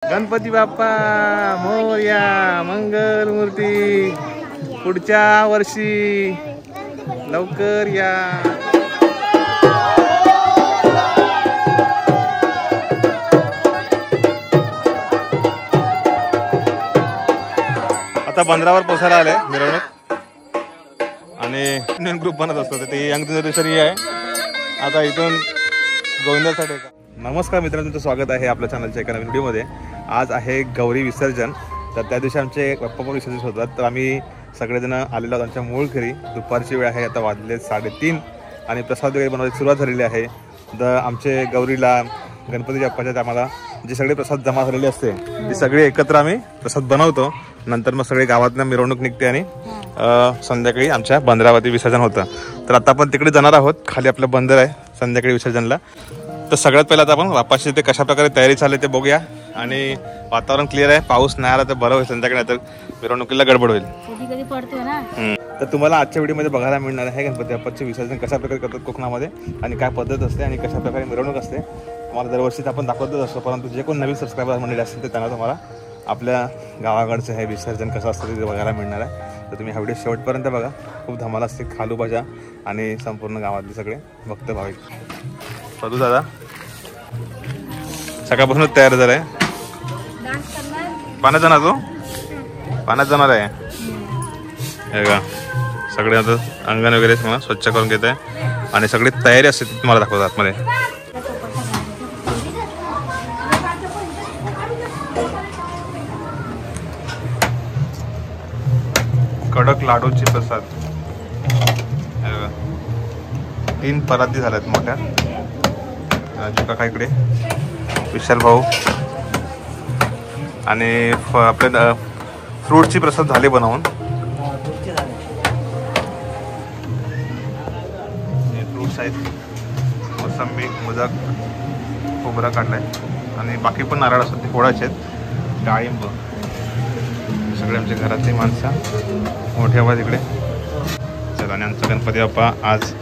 गणपती बाप्पा मोरया, मंगल मूर्ती, पुढच्या वर्षी लवकर या। आता बंदरावर पोचायला आले मिरवणूक आणि ग्रुप बनत असतो ते यंग जनरेशन आहे। आता इथून गोविंदासाठी। नमस्कार मित्रांनो, तुमचं स्वागत आहे आपल्या चॅनलच्या एका नवीन व्हिडिओमध्ये। आज आहे गौरी विसर्जन, तर त्या दिवशी आमचे बाप्पा विसर्जित होतात, तर आम्ही सगळेजण आलेलो आहोत आमच्या मूळ घरी। दुपारची वेळ आहे, आता वाजले 3:30 आणि प्रसाद वगैरे बनवायची सुरुवात झालेली आहे। तर आमचे गौरीला गणपती बाप्पाच्या आम्हाला जे सगळे प्रसाद जमा झालेले असते ते सगळे एकत्र आम्ही प्रसाद बनवतो। नंतर मग सगळे गावातनं मिरवणूक निघते आणि संध्याकाळी आमच्या बंदरावरती विसर्जन होतं। तर आता आपण तिकडे जाणार आहोत, खाली आपलं बंदर आहे संध्याकाळी विसर्जनला। तर सगळ्यात पहिला आता आपण बाप्पाची ते कशा प्रकारे तयारी चालली ते बघूया। आणि वातावरण क्लिअर आहे, पाऊस नाही आला तर बरं होईल, संध्याकाळी तर मिरवणुकीला गडबड होईल। कधी पडतोय ना। तर तुम्हाला आजच्या व्हिडिओमध्ये बघायला मिळणार आहे गणपती बाप्पाचे विसर्जन कशा प्रकारे करतात कोकणामध्ये आणि काय पद्धत असते आणि कशा प्रकारे मिरवणूक असते। तुम्हाला दरवर्षीच आपण दाखवतच असतो, परंतु जे कोण नवीन सबस्क्रायबर मंडळी असतील तर त्यांना तुम्हाला आपल्या गावाकडचं हे विसर्जन कसं असतं ते बघायला मिळणार आहे। तर तुम्ही हा व्हिडिओ शेवटपर्यंत बघा, खूप धमाल असते, खालू भाज्या आणि संपूर्ण गावातले सगळे भक्त भाविक। सदू दादा सकाळपासूनच तयार झालाय। पाण्यात जाणार तू? पाण्यात जाणार आहे हे का? सगळे आता अंगण वगैरे मला स्वच्छ करून घेत आहे आणि सगळी तयारी असते ती तुम्हाला दाखवतात आतमध्ये। कडक लाडूची प्रसाद 3 पराती झाल्यात मोठ्या। राजू काका इकडे, विशाल भाऊ आणि आपल्या फ्रूटची प्रसाद झाले बनवून। फ्रूट्स आहेत, मोसंबी, मोदक, खोबरा काढलाय आणि बाकी पण नारळ असतात ते फोडायचे आहेत, डाळिंब। सगळे आमच्या घरातली माणसं मोठे आवाज इकडे। चला, आणि आमचा गणपती बाप्पा आज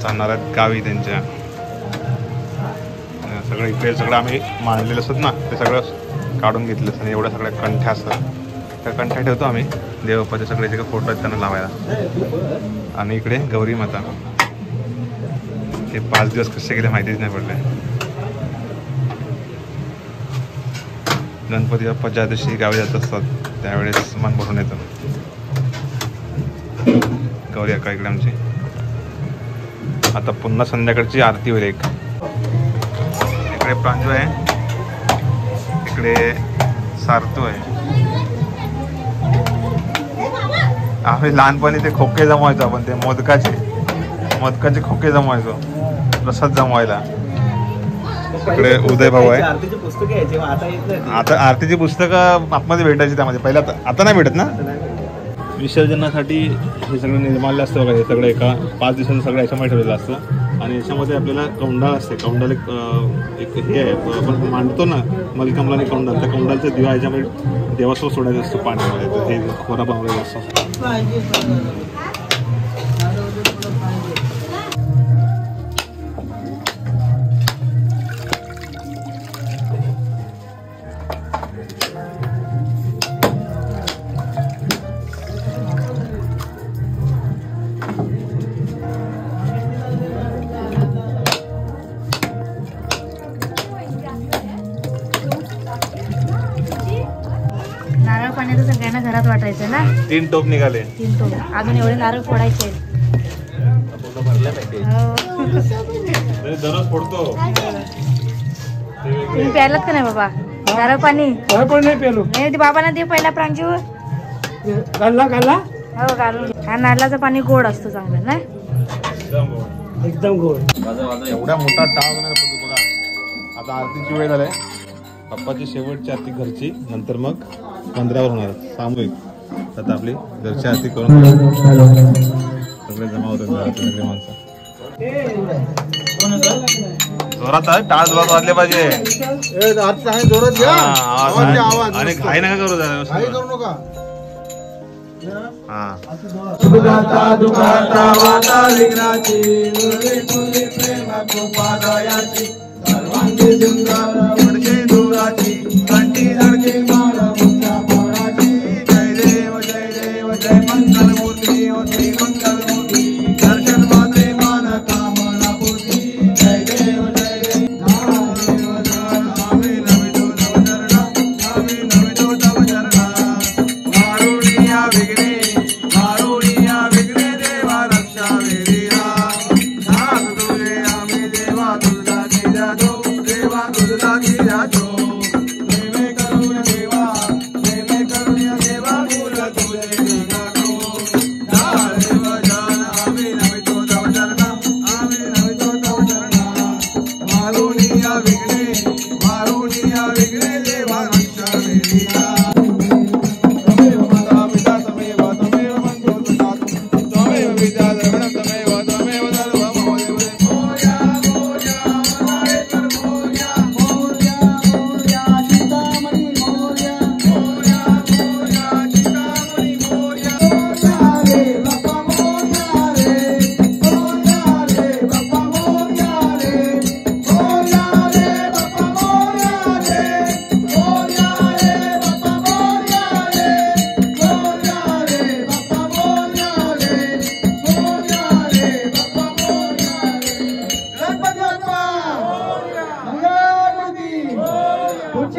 जाणार आहेत गावी त्यांच्या। सगळं इकडे सगळं आम्ही मांडलेलं असत ना, ते सगळं काढून घेतलं आणि एवढ्या सगळ्या कंठ्या असतात त्या कंठ्या ठेवतो आम्ही देवबाप्पाचे सगळे जे फोटो आहेत त्यांना लावायला। आणि इकडे गौरी माता, ते 5 दिवस कसे गेले माहितीच नाही पडले। गणपती बाप्पा ज्या दिवशी गावी जात असतात त्यावेळेस मन भरून येतं। गौरी अक्का इकडे आमची। आता पुन्हा संध्याकाळची आरती होईल एक। इकडे प्रांजू आहे, इकडे सारतू आहे। आम्ही लहानपणी ते खोके जमवायचो, आपण ते मोदकाचे खोके जमवायचो प्रसाद जमवायला। इकडे उदय भाऊ आहे। आता आरतीची पुस्तकं आतमध्ये भेटायची त्यामध्ये, पहिला आता नाही भेटत ना। विसर्जनासाठी हे सगळं निर्माल्य असतं बघा, हे सगळं एका 5 दिवसाचं सगळं याच्यामध्ये ठेवलेलं असतं। आणि याच्यामध्ये आपल्याला कौंडाळ असते, कौंडाल एक हे आहे, आपण मांडतो ना मलकामला आणि कौंडाल, त्या कौंडालचा दिवा याच्यामध्ये देवासोबत सोडायचं असतं पाण्यामध्ये, तर हे खोरा बनवलेलं असतं। नारळ पाण्याचं सगळ्यांना घरात वाटायचं ना। 3 टोप निघाले, 3 टोप अजून एवढे नारळ फोडायचे। दररोज फोडतो। तुम्ही प्यायलात का नाही बाबा नारळ पाणी? नाही पेलो नाही, ते बाबांना दे पहिला प्रांजू। घालला हो घालून। हा नारळाचं पाणी गोड असतो चांगलं ना, एकदम गोड। एवढा मोठा टाळ बघा। आता आरतीची वेळ झाली, बाप्पाची शेवटची आरती घरची, नंतर मग बंदरावर होणार सामूहिक। आता आपली घरची आरती करून सगळे जमा होतात घरातले सगळे माणसं। जोरात आहे, टाळ जोरात वाजले पाहिजे आणि घाई नका करू नका।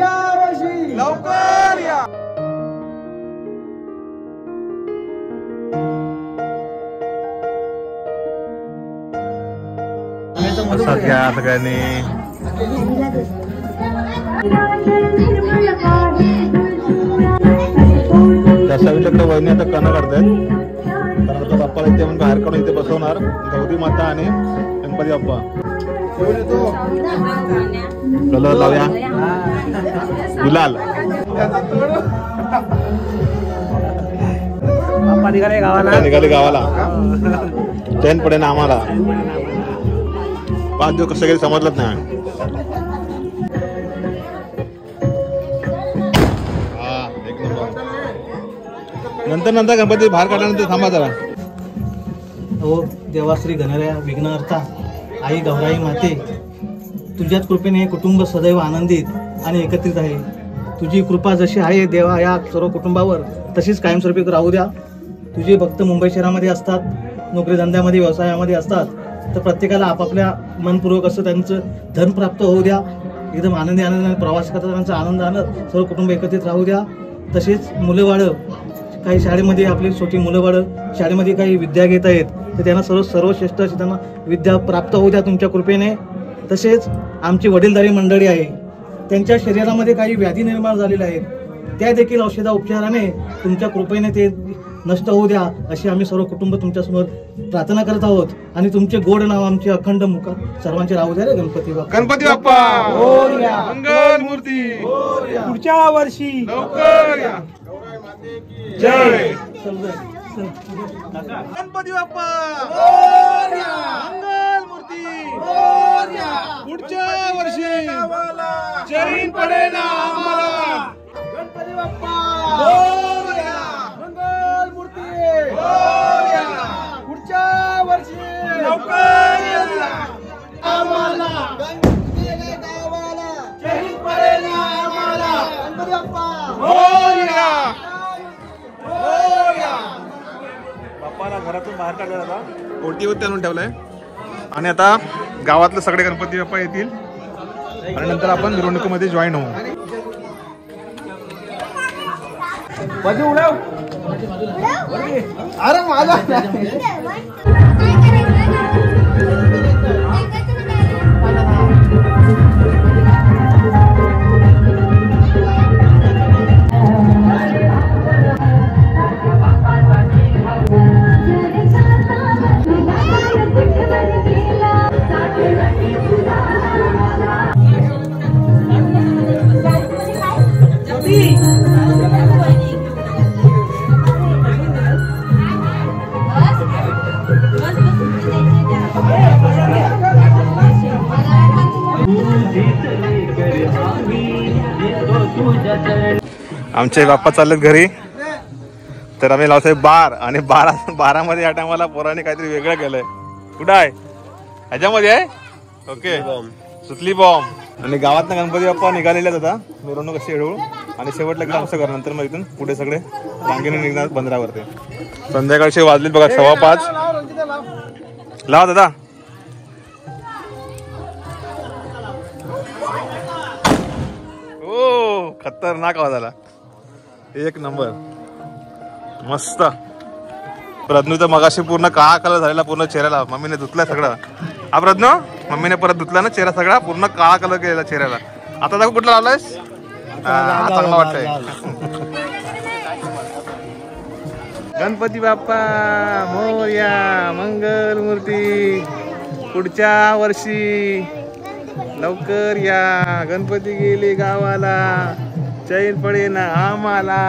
पुढच्या वर्षी लवकर या. प्रसाद घ्या सगळ्यांनी. दशावीच्याकडे वहिनी आता कणं काढतायत. कारण आता बाप्पाला इथे म्हणून बाहेर काढून इथे बसवणार. गौरी माता आणि गणपती बाप्पा. कलर लावूया. गुलाल. बाप्पा निघाले गावाला. निघाले गावाला. चैन पडे ना आम्हाला. 5 दिवस कसं गेले समजलंच नाही. नंतर गणपती बाहेर काढल्यानंतर थांबा जरा. हो देवाश्री गणराया विघ्नहर्ता आई गौराई माते, तुझ्याच कृपेने हे कुटुंब सदैव आनंदित आणि एकत्रित आहे. तुझी कृपा जशी आहे देवा या सर्व कुटुंबावर तशीच कायमस्वरूपी राहू द्या. तुझे भक्त मुंबई शहरामध्ये असतात, नोकरी धंद्यामध्ये व्यवसायामध्ये असतात, तर प्रत्येकाला आपापल्या मनपूर्वक असं त्यांचं धन प्राप्त होऊ द्या. एकदम आनंदाने प्रवास करतात, त्यांचा आनंद आणत सर्व कुटुंब एकत्रित राहू द्या. तसेच मुलं काही शाळेमध्ये आपली छोटी मुलं शाळेमध्ये काही विद्या घेत आहेत, तर त्यांना सर्वश्रेष्ठ अशी त्यांना विद्या प्राप्त होऊ द्या तुमच्या कृपेने. तसेच आमची वडीलधारी मंडळी आहे, त्यांच्या शरीरामध्ये काही व्याधी निर्माण झालेल्या आहेत, त्या देखील औषधोपचाराने तुमच्या कृपेने ते नष्ट होऊ द्या अशी आम्ही सर्व कुटुंब तुमच्यासमोर प्रार्थना करत आहोत. आणि तुमचे गोड नाव आमचे अखंड मुख सर्वांचे राहू द्या रे गणपती बाप्पा. गणपती बाप्पा मोरया. मंगल मूर्ती पुढच्या वर्षी लवकर या. जय गणपती बाप्पा मंगल मूर्ती पुढच्या वर्षी चैन पडे ना आम्हाला. गणपती बाप्पा मंगल मूर्ती पुढच्या वर्षी लवकर या. आम्हाला चैन पडेल आम्हाला. गणपती बाप्पा बाप्पाला घरातून बाहेर काढला आता ओटीवरती आणून ठेवलाय. आणि आता गावातले सगळे गणपती बाप्पा येतील आणि नंतर आपण मिरवणुकीमध्ये जॉईन होऊ. अरे माझा आमचे बाप्पा चाललेत घरी, तर आम्ही लावतोय बार. आणि 12 या टायमाला पोराने काहीतरी वेगळं केलंय. कुठं आहे? ह्याच्यामध्ये आहे. ओके सुतली बॉम्ब. आणि गावात गणपती बाप्पा निघालेले आता मिरवणूक अशी हळूहळू. आणि शेवटला एकदा आमचं घर. नंतर मग इथून पुढे सगळे रांगेने निघणार बंदरावरती. संध्याकाळचे वाजलेत बघा 5:15. लावा दादा. ओ खतरनाक आवाज आला. एक नंबर मस्त. प्रज्ञू तर मगाशी पूर्ण काळा कलर झालेला पूर्ण चेहऱ्याला. मम्मीने धुतलाय सगळं. हा प्रज्ञू मम्मीने परत धुतला ना चेहरा सगळा पूर्ण काळा कलर केलेला चेहऱ्याला. आता दाखव कुठला लावलायस. चांगला वाटतंय. गणपती बाप्पा मोरया मंगल मूर्ती पुढच्या वर्षी लवकर या. गणपती गेले गावाला चैन पडे ना आम्हाला.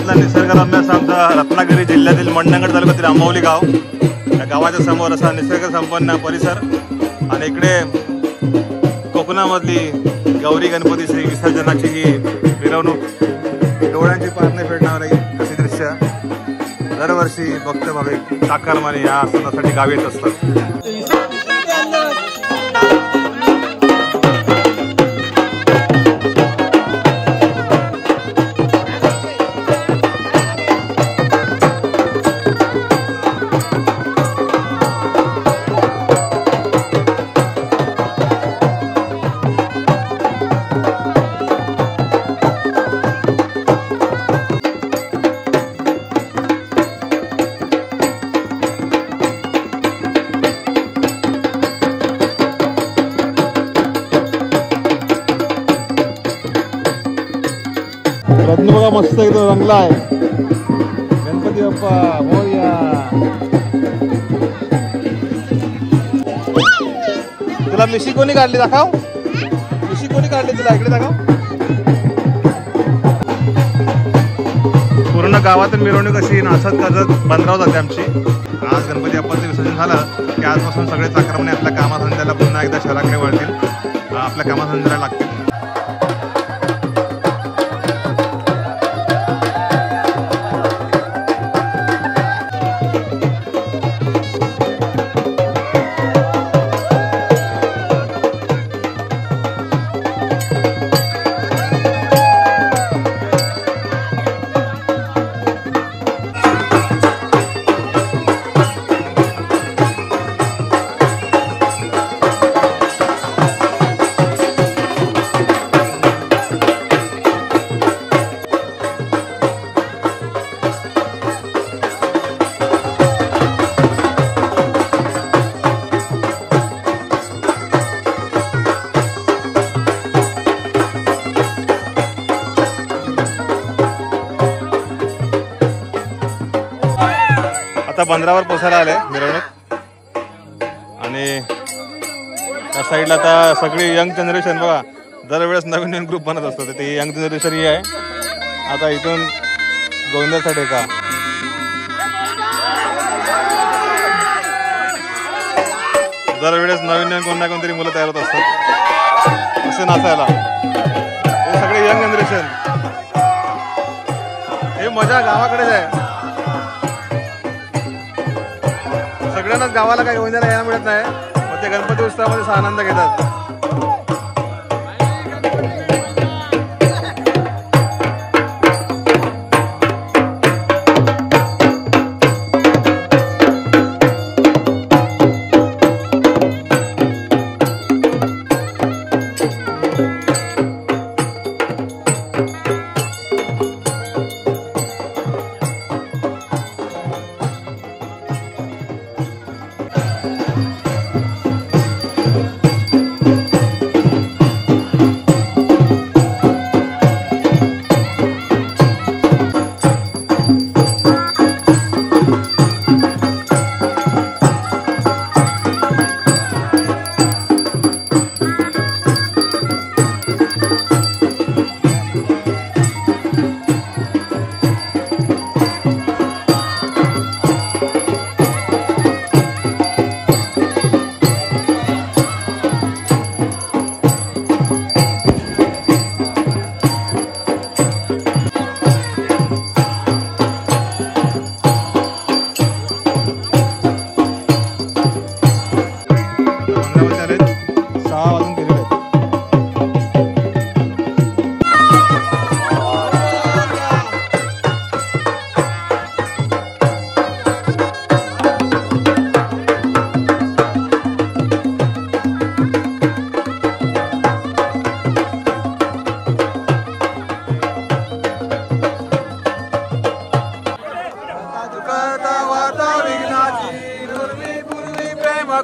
कोकणातला निसर्गरम्य असा आमचा रत्नागिरी जिल्ह्यातील मंडणगड तालुक्यातील आंबवली गाव. या गावाच्या समोर असा निसर्ग संपन्न परिसर आणि इकडे कोकणामधली गौरी गणपती श्री विसर्जनाची ही मिरवणूक डोळ्यांची पारणे फेडणारी अशी दृश्य दरवर्षी भक्त भाविक चाकरमानी या सणासाठी गावी येत असतात. रत्न बघा मस्त एकदम रंगला आहे. गणपती बाप्पा मोरया. तुला मिशी कोणी काढली दाखव. मिशी कोणी काढली तुला इकडे दाखव. पूर्ण गावातून मिरवणूक अशी नाचत गाजत बंदराव जाते आमची. आज गणपती बाप्पाचं विसर्जन झालं की आजपासून सगळे चाकरमाने आपल्या कामाधंद्याला पुन्हा एकदा शहराकडे वळतील, आपल्या कामाधंद्याला लागतील. आता बंदरावर पोचायला आले मिरवणूक आणि त्या साईडला आता सगळी यंग जनरेशन बघा दरवेळेस नवीन नवीन ग्रुप बनत असतो. ते यंग जनरेशन ही आहे. आता इथून गोविंदासाठी का दरवेळेस नवीन नवीन कोण ना कोणतरी मुलं तयार होत असतात असे नाचायला. हे सगळे यंग जनरेशन. हे मजा गावाकडेच आहे. सगळ्यांनाच गावाला काही गोविंदाला यायला मिळत नाही, मग ते गणपती उत्सवामध्ये आनंद घेतात.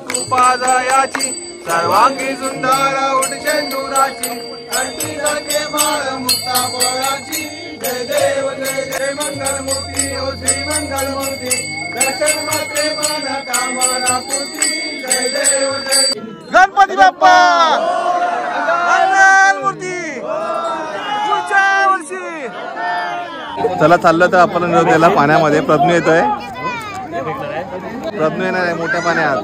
कृपाजयाची सर्वांगी सुंदर उठशेंदुराची कंठी जाके माळ मुक्ता बोळाची जय देव मंगल मूर्ती ओ श्री मंगल मूर्ती दर्शन मात्रे मन कामना पूर्ती जय देव जय गणपती बाप्पा मंगल मूर्ती पुढच्या वर्षी चला चाललं तर आपण त्याला पाण्यामध्ये. प्रज्ञू येतोय. प्रज्ञू येणार आहे मोठ्या पाण्यात.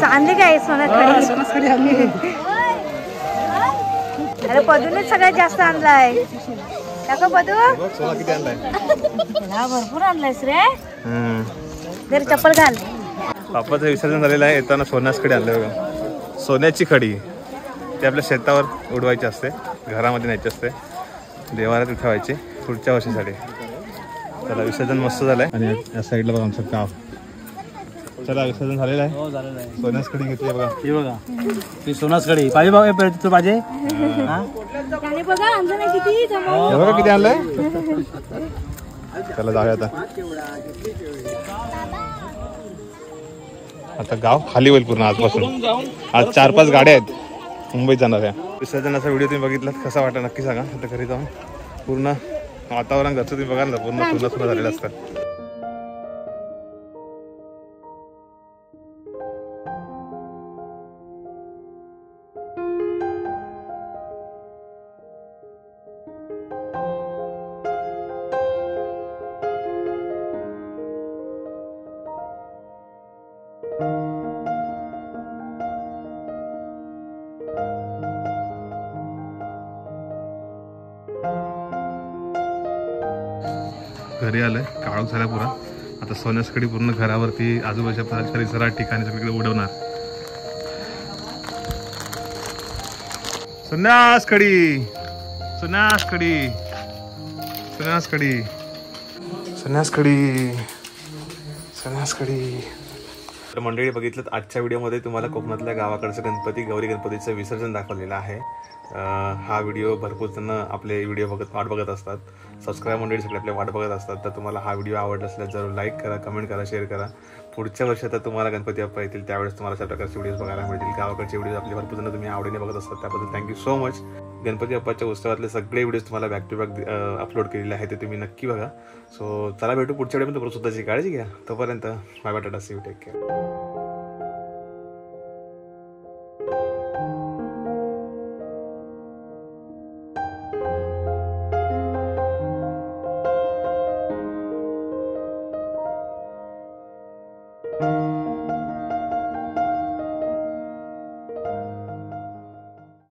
आणली काय सोनाखडी? अरे पदूनेच सगळ्यात जास्त आणलाय. टाका पदू. सोना किती आणलाय? हा भरपूर आणलायस रे. जर चप्पल घाल. बाप्पाचं विसर्जन झालेलं आहे. येताना सोन्याच खडी आणलं बघा. सोन्याची खडी ती आपल्या शेतावर उडवायची असते, घरामध्ये न्यायची असते, देवाऱ्यात ठेवायची पुढच्या वर्षीसाठी. त्याला विसर्जन मस्त झालंय. आणि या साईडला बघा आमचं गाव. चला विसर्जन झालेलं आहे. हो झालेलं आहे. सोन्याच खडी घेतली बघा. ही बघा ती सोनाच कडी पाहिजे बघा. तू पाहिजे हे बघा किती आणलंय. चला जाऊया आता. आता गाव खाली होईल पूर्ण आजपासून. आज 4-5 गाड्या आहेत मुंबईत जाणाऱ्या. विसर्जनाचा व्हिडिओ तुम्ही बघितला कसा वाटला नक्की सांगा. आता घरी जाऊन पूर्ण वातावरण घरचं तुम्ही बघाल ना पूर्ण सुद्धा झालेलं असतं. घरी आलंय. काळोख झाला पुरा. आता सोन्यास खडी पूर्ण घरावरती आजूबाजूच्या परिसरात ठिकाणी सगळीकडे उडवणार. सोन्यास खडी, सोन्यास खडी, सोन्यास खडी, सोन्यास खडी, सोन्यास खडी. तर मंडळी बघितलं आजच्या व्हिडिओमध्ये तुम्हाला कोकणातल्या गावाकडचं गणपती गौरी गणपतीचं विसर्जन दाखवलेलं आहे. हा व्हिडिओ भरपूर जण आपले व्हिडिओ वाट बघत असतात. सबस्क्राईब मंडळी सगळे आपल्या वाट बघत असतात. तर तुम्हाला हा व्हिडिओ आवडला असल्यास जरूर लाईक करा, कमेंट करा, शेअर करा. पुढच्या वर्षात तुम्हाला गणपती बाप्पा येतील त्यावेळेस तुम्हाला अशा प्रकारचे व्हिडिओज बघायला मिळतील. गावाकडचे व्हिडिओ आपले भरपूर जण तुम्ही आवडीने बघत असतात. त्याबद्दल थँक्यू सो मच. गणपती बाप्पाच्या उत्सवातले सगळे व्हिडिओज तुम्हाला बॅक टू बॅक अपलोड केलेले आहेत, ते तुम्ही नक्की बघा. सो चला भेटू पुढच्या व्हिडिओमध्ये. स्वतःची काळजी घ्या. तोपर्यंत bye bye, tata, see you, take care.